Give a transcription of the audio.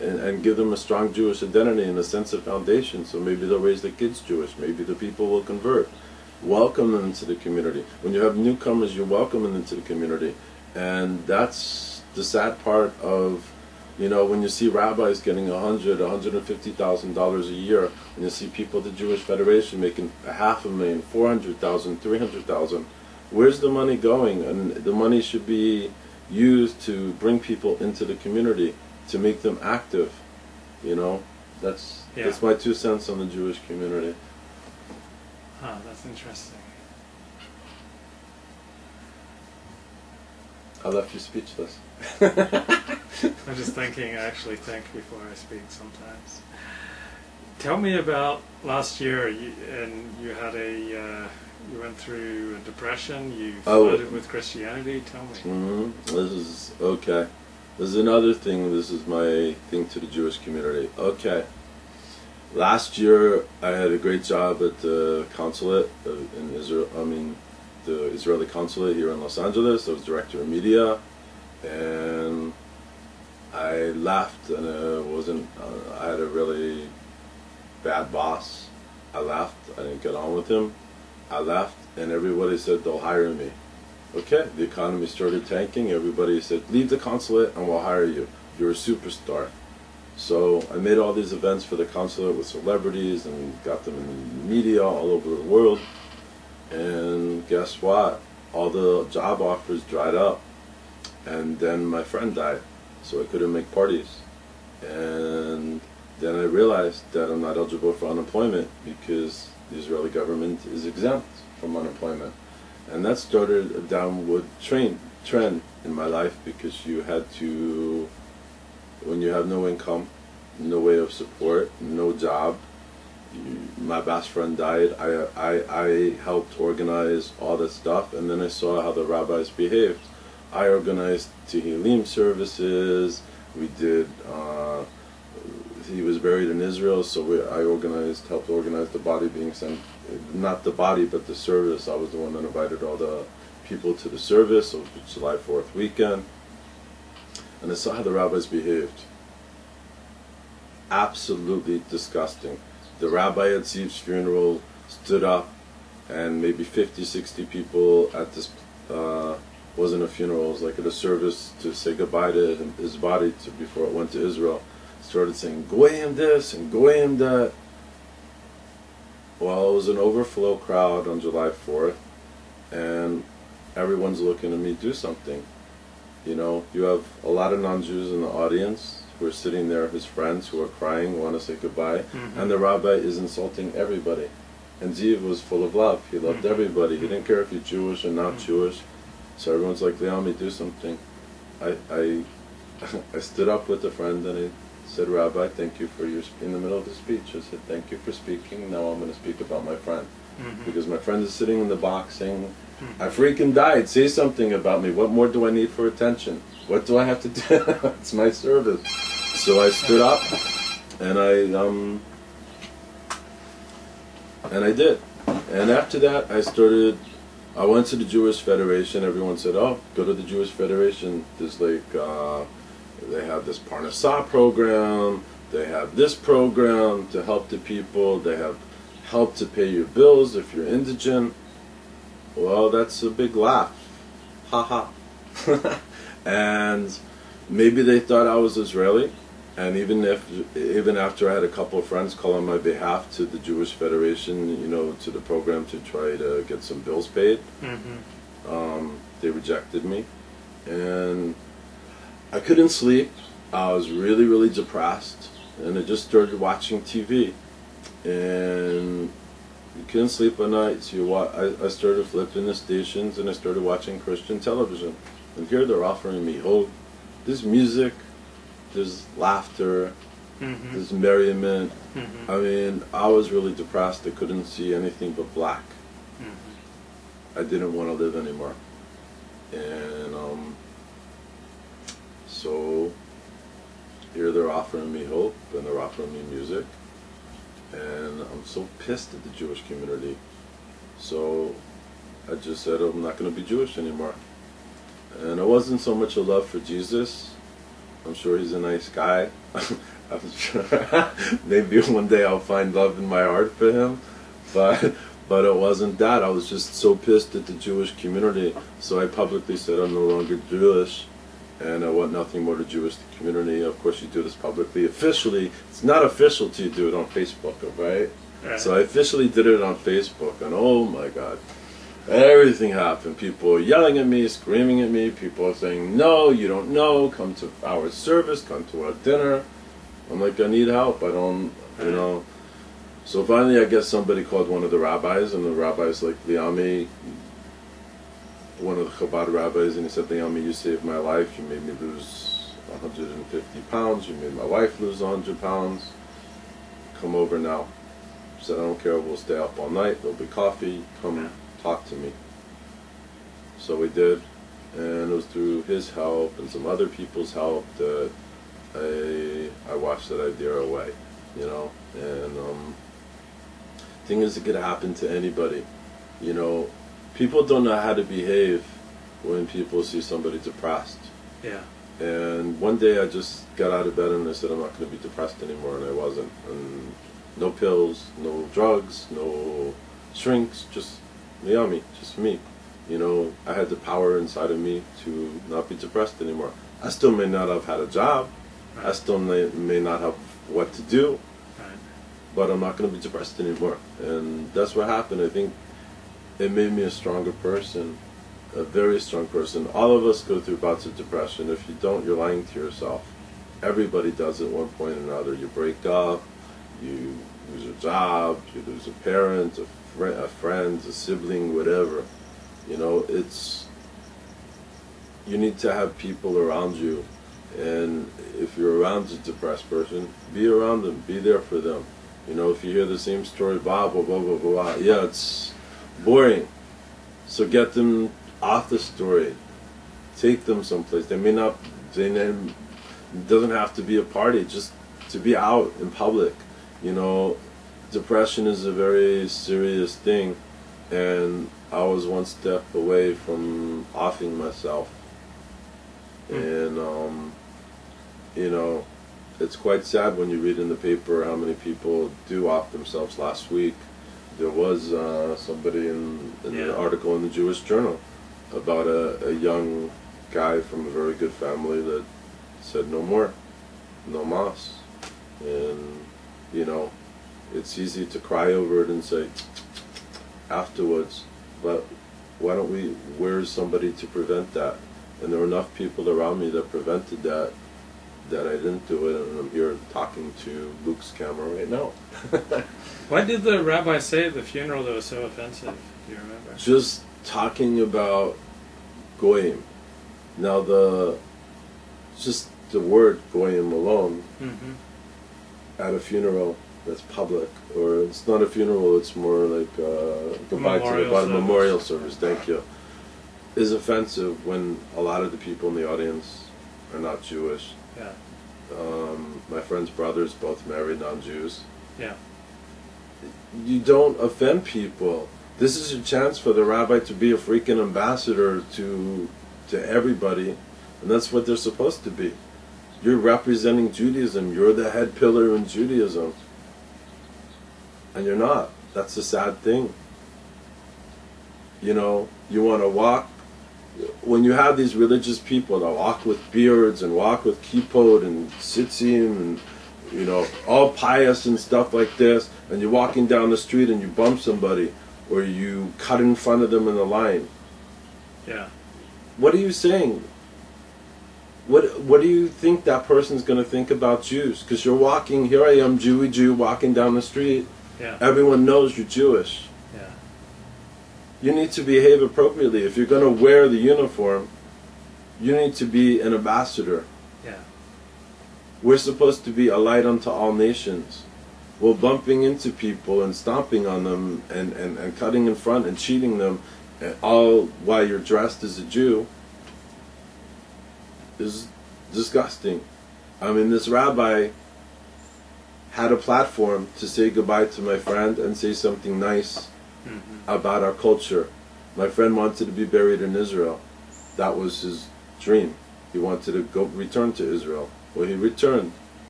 and give them a strong Jewish identity and a sense of foundation. So maybe they'll raise their kids Jewish. Maybe the people will convert. Welcome them into the community. When you have newcomers, you welcome them into the community. And that's the sad part of, you know, when you see rabbis getting $150,000 a year, and you see people at the Jewish Federation making $500,000, $400,000, $300,000, where's the money going? And the money should be used to bring people into the community, to make them active. You know, that's my 2 cents on the Jewish community. Huh, that's interesting. I left you speechless. I'm just thinking, I actually think before I speak sometimes. Tell me about last year, you had you went through a depression, you flirted with Christianity. Tell me. This is, okay. This is another thing, this is my thing to the Jewish community. Okay. Last year, I had a great job at the consulate in Israel, the Israeli consulate here in Los Angeles. I was director of media, and I left, and I had a really bad boss. I left, I didn't get on with him. I left, and everybody said they'll hire me. Okay, the economy started tanking. Everybody said, leave the consulate and we'll hire you. You're a superstar. So I made all these events for the consulate with celebrities and got them in the media all over the world. And guess what? All the job offers dried up. And then my friend died, so I couldn't make parties. And then I realized that I'm not eligible for unemployment because the Israeli government is exempt from unemployment. And that started a downward trend in my life, because you had to, when you have no income, no way of support, no job. My best friend died. I helped organize all that stuff, and then I saw how the rabbis behaved. I organized Tehillim services. We did. He was buried in Israel, so I helped organize the body being sent. Not the body, but the service. I was the one that invited all the people to the service of the July 4th weekend. And I saw how the rabbis behaved. Absolutely disgusting. The rabbi at Ziv's funeral stood up, and maybe 50, 60 people at this, wasn't a funeral, it was like at a service to say goodbye to his body before it went to Israel, started saying, Goyim this and Goyim that. Well, it was an overflow crowd on July 4th, and everyone's looking at me do something. You know, you have a lot of non-Jews in the audience who are sitting there, his friends who are crying, want to say goodbye, and the rabbi is insulting everybody. And Ziv was full of love. He loved everybody. He didn't care if you're Jewish or not Jewish. So everyone's like, Liami, do something. I stood up with a friend and I said, Rabbi, thank you for in the middle of the speech, I said, thank you for speaking. Now I'm going to speak about my friend. Because my friend is sitting in the box saying, I freaking died. Say something about me. What more do I need for attention? What do I have to do? It's my service. So I stood up, and I did. And after that, I went to the Jewish Federation. Everyone said, oh, go to the Jewish Federation. There's like, they have this Parnassah program. They have this program to help the people. They have help to pay your bills if you're indigent. Well, that's a big laugh. Ha ha. And maybe they thought I was Israeli. And even after I had a couple of friends call on my behalf to the Jewish Federation, you know, to the program to try to get some bills paid, they rejected me. And I couldn't sleep. I was really, really depressed. And I just started watching TV. And you couldn't sleep at night, so I started flipping the stations and I started watching Christian television. And here they're offering me hope. There's music, there's laughter, there's merriment. I mean, I was really depressed. I couldn't see anything but black. I didn't want to live anymore. And so here they're offering me hope and they're offering me music. And I'm so pissed at the Jewish community. So I just said, I'm not going to be Jewish anymore. And it wasn't so much a love for Jesus. I'm sure he's a nice guy. I'm sure maybe one day I'll find love in my heart for him, but it wasn't that. I was just so pissed at the Jewish community, so I publicly said I'm no longer Jewish, and I want nothing more to Jewish community. Of course, you do this publicly. Officially, it's not official till you do it on Facebook, right? Right. So I officially did it on Facebook, and oh my God, everything happened. People are yelling at me, screaming at me. People are saying, no, you don't know, come to our service, come to our dinner. I'm like, I need help, I don't, you know. So finally, I guess somebody called one of the rabbis, and the rabbi's like, Liami, one of the Chabad rabbis, and he said, Liami, you saved my life, you made me lose 150 pounds, you made my wife lose 100 pounds, come over now. He said, I don't care, we'll stay up all night, there'll be coffee, come talk to me. So we did, and it was through his help and some other people's help that I washed that idea away, you know. And thing is, it could happen to anybody, you know. People don't know how to behave when people see somebody depressed. Yeah. And one day I just got out of bed and I said, I'm not going to be depressed anymore, and I wasn't. And no pills, no drugs, no shrinks, just Liami, just me. You know, I had the power inside of me to not be depressed anymore. I still may not have had a job. Right. I still may not have what to do. Right. But I'm not going to be depressed anymore. And that's what happened. I think it made me a stronger person, a very strong person. All of us go through bouts of depression. If you don't, you're lying to yourself. Everybody does at one point or another. You break up, you lose a job, you lose a parent, a friend, a sibling, whatever. You know, you need to have people around you. And if you're around a depressed person, be around them, be there for them. You know, if you hear the same story, blah, blah, blah, blah, blah, yeah, it's boring. So get them off the story. Take them someplace. It doesn't have to be a party, just to be out in public. You know, depression is a very serious thing, and I was one step away from offing myself. And, you know, it's quite sad when you read in the paper how many people do off themselves. Last week, there was somebody in an article in the Jewish Journal about a young guy from a very good family that said no more, no mas. And, you know, it's easy to cry over it and say afterwards, but why don't where's somebody to prevent that? And there were enough people around me that prevented that I didn't do it, and I'm here talking to Luke's camera right now. What did the rabbi say at the funeral that was so offensive? Do you remember? Just talking about goyim. Now just the word goyim alone at a funeral that's public, or it's not a funeral, it's more like goodbye to the memorial service, thank you, is offensive when a lot of the people in the audience are not Jewish. Yeah. My friend's brothers, both married non-Jews. Yeah. You don't offend people. This is your chance for the rabbi to be a freaking ambassador to everybody, and that's what they're supposed to be. You're representing Judaism. You're the head pillar in Judaism. And you're not. That's a sad thing. You know, you want to walk. When you have these religious people that walk with beards and walk with kippot and tzitzim and, you know, all pious and stuff like this, and you're walking down the street and you bump somebody or you cut in front of them in the line. Yeah. What are you saying? What do you think that person's going to think about Jews? Because you're walking, here I am, Jewy Jew, walking down the street. Yeah. Everyone knows you're Jewish. Yeah. You need to behave appropriately. If you're going to wear the uniform, you need to be an ambassador. Yeah. We're supposed to be a light unto all nations. Well, bumping into people and stomping on them and cutting in front and cheating them, all while you're dressed as a Jew, is disgusting. I mean, this rabbi had a platform to say goodbye to my friend and say something nice about our culture. My friend wanted to be buried in Israel. That was his dream. He wanted to return to Israel. Well, he returned.